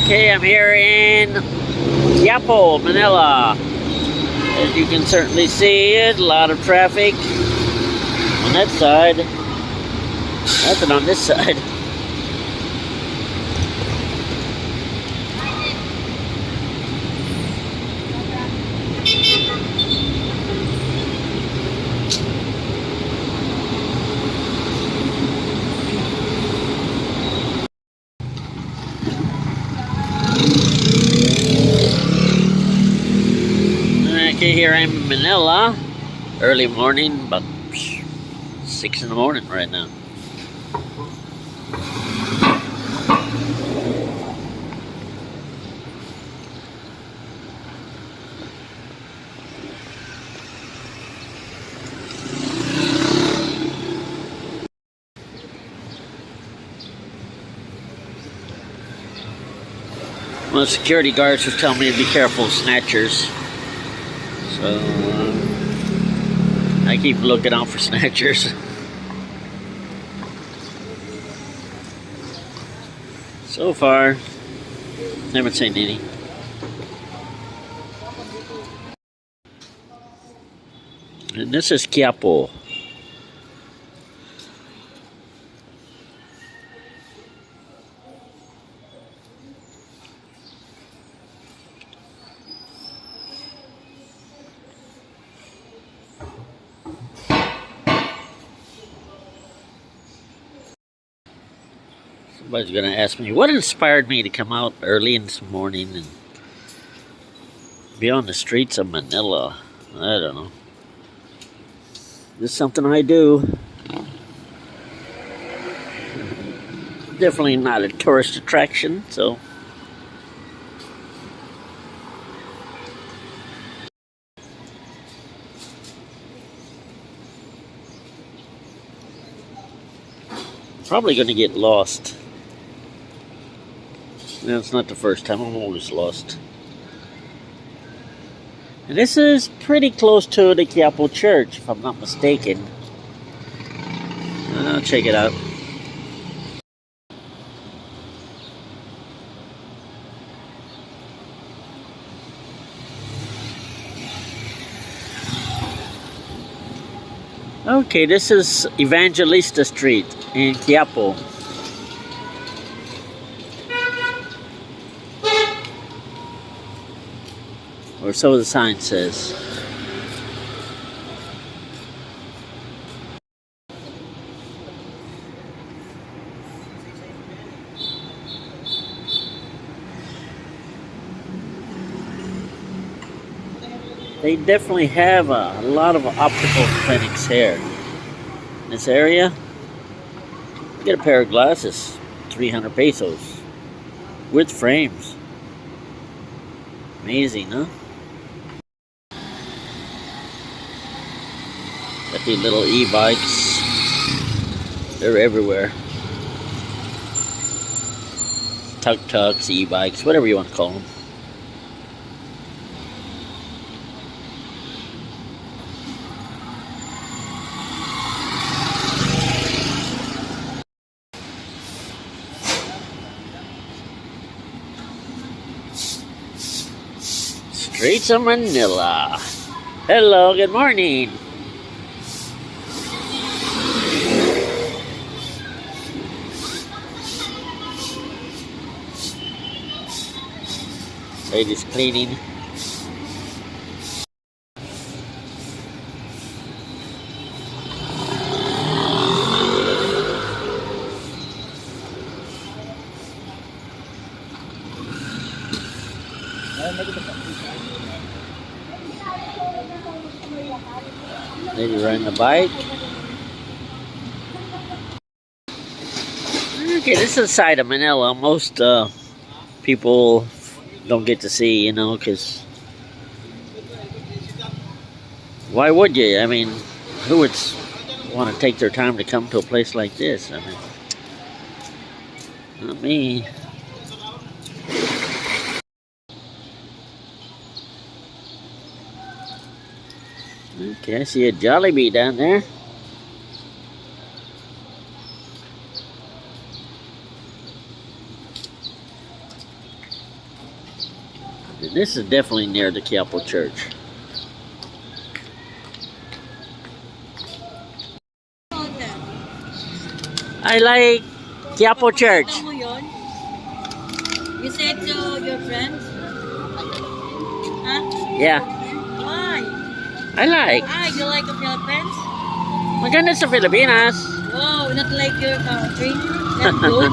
Okay, I'm here in Quiapo, Manila. As you can certainly see it, a lot of traffic on that side. Nothing on this side. Okay, here I'm in Manila. Early morning, about 6 in the morning right now. Well, the security guards was telling me to be careful of snatchers. So, I keep looking out for snatchers. So far, haven't seen any. And this is Quiapo. Somebody's gonna ask me, what inspired me to come out early in the morning and be on the streets of Manila? I don't know. This is something I do. Definitely not a tourist attraction, so. Probably gonna get lost. No, it's not the first time. I'm always lost. And this is pretty close to the Quiapo Church, if I'm not mistaken. I'll check it out. Okay, this is Evangelista Street in Quiapo. Or so the sign says. They definitely have a lot of optical clinics here. In this area, you get a pair of glasses, 300 pesos, with frames. Amazing, huh? Got these little e-bikes. They're everywhere. Tuk-tuks, e-bikes, whatever you want to call them. Streets of Manila. Hello, good morning. Ladies cleaning. Lady riding a bike. Okay, this is the side of Manila. Most people don't get to see, you know, because why would you? I mean, who would want to take their time to come to a place like this? I mean, not me. Okay, I see a Jollibee down there. This is definitely near the Quiapo Church. I like Quiapo Church. You said to your friends? Huh? Yeah, Why? I like. You like the Philippines? Maganda sa Pilipinas. Wow, not like your country. That's good.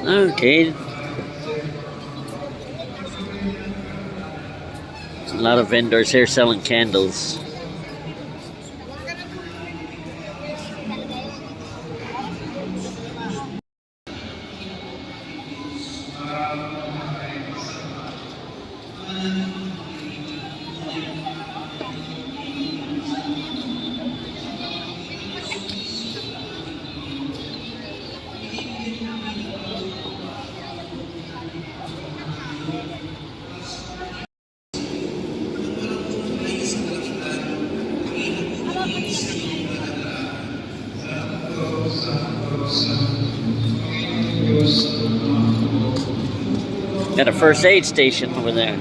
Okay. A lot of vendors here selling candles. Got a first aid station over there.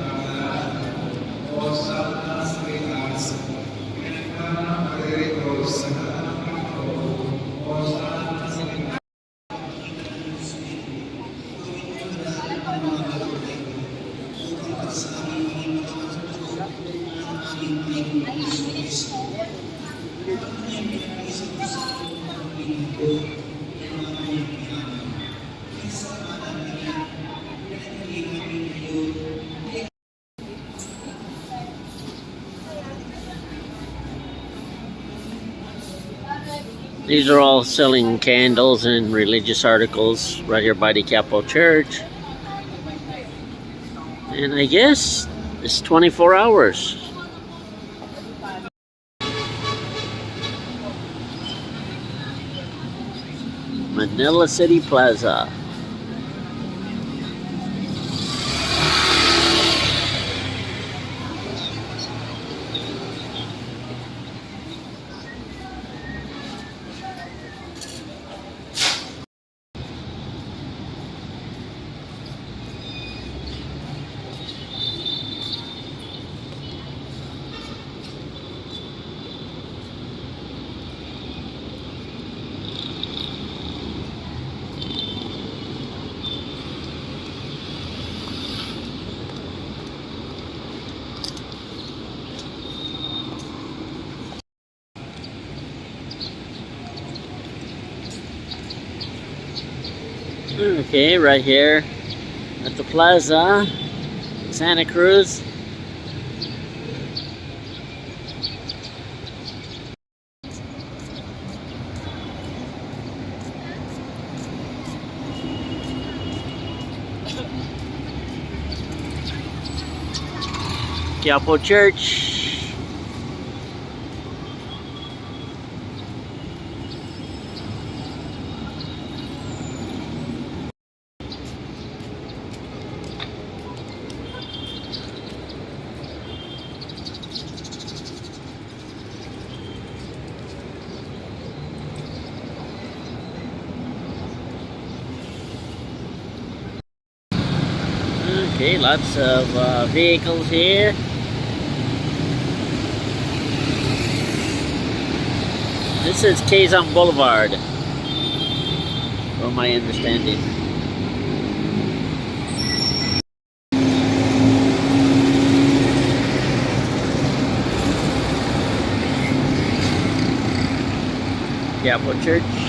These are all selling candles and religious articles right here by the Quiapo Church. And I guess it's 24 hours. Manila City Plaza. Okay, right here at the plaza, Santa Cruz. Quiapo Church. Okay, lots of vehicles here. This is Quezon Boulevard, from my understanding. Quiapo Church.